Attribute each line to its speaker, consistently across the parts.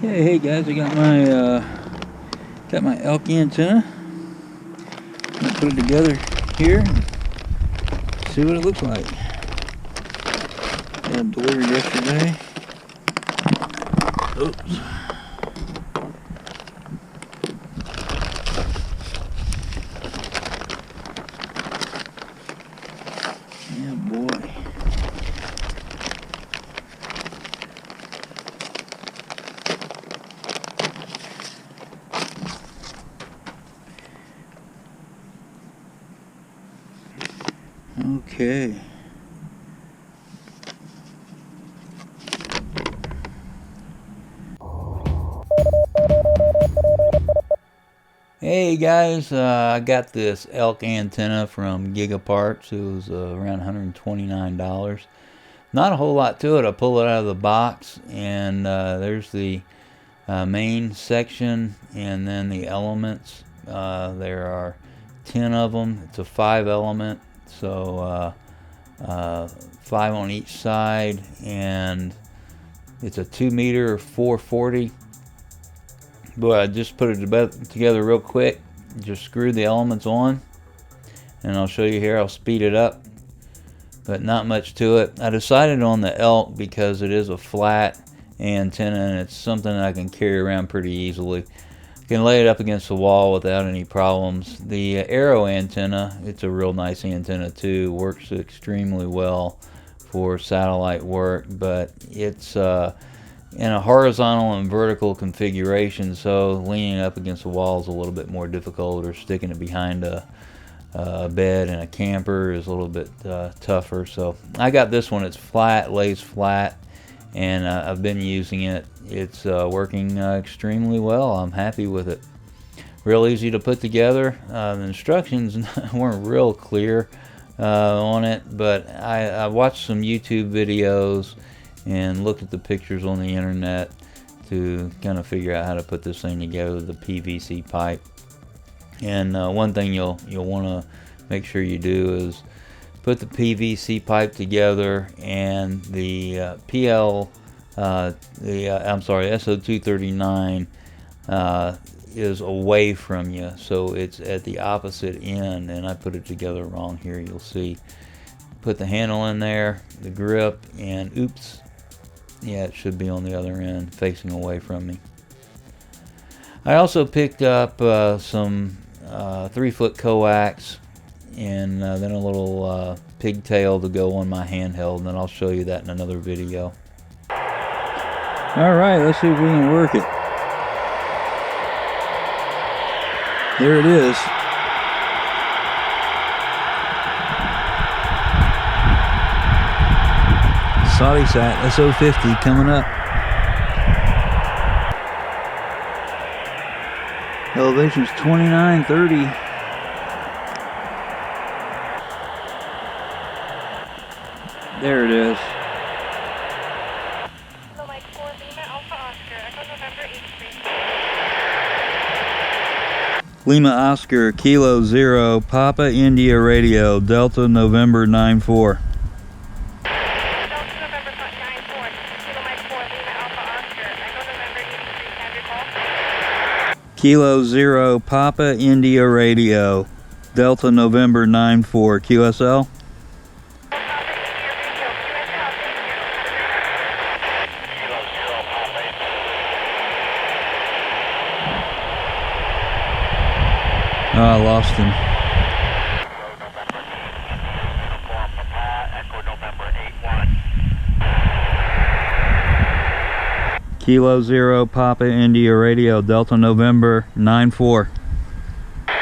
Speaker 1: Hey guys, I got my elk antenna. I'm gonna put it together here and see what it looks like. Got it delivered yesterday. Oops. Yeah, boy. Okay. Hey guys, I got this elk antenna from Gigaparts. It was around $129. Not a whole lot to it. I pull it out of the box, and there's the main section and then the elements. There are 10 of them. It's a 5 element, so 5 on each side, and it's a 2 meter 440. But I just put it together real quick. Just screw the elements on, and I'll show you here. I'll speed it up, but not much to it. I decided on the elk because it is a flat antenna and it's something that I can carry around pretty easily. I can lay it up against the wall without any problems. The arrow antenna, it's a real nice antenna too. Works extremely well for satellite work, but it's in a horizontal and vertical configuration, so leaning up against the wall is a little bit more difficult, or sticking it behind a bed in a camper is a little bit tougher. So I got this one. It's flat, lays flat, and I've been using it. It's working extremely well. I'm happy with it. Real easy to put together. The instructions weren't real clear on it, but I watched some YouTube videos and looked at the pictures on the internet to kind of figure out how to put this thing together, the PVC pipe. And one thing you'll want to make sure you do is put the PVC pipe together, and the SO239 is away from you, so it's at the opposite end, and I put it together wrong here. You'll see. Put the handle in there, the grip, and oops, yeah, it should be on the other end, facing away from me. I also picked up some 3-foot coax, and then a little pigtail to go on my handheld, and then I'll show you that in another video. Alright, let's see if we can work it. There it is. SAT SO50 coming up. Elevation's 2930. There it is. Lima Oscar Kilo 0 Papa India Radio Delta November 94. Kilo 0 Papa India Radio Delta November 94 QSL. Oh, I lost him. Kilo 0 Papa India Radio Delta November 94.
Speaker 2: Kilo 0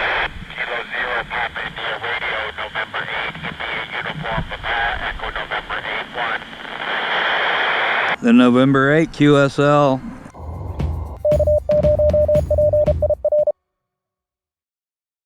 Speaker 2: Papa India Radio November 8 India Uniform Papa Echo November 8-1.
Speaker 1: The November 8 QSL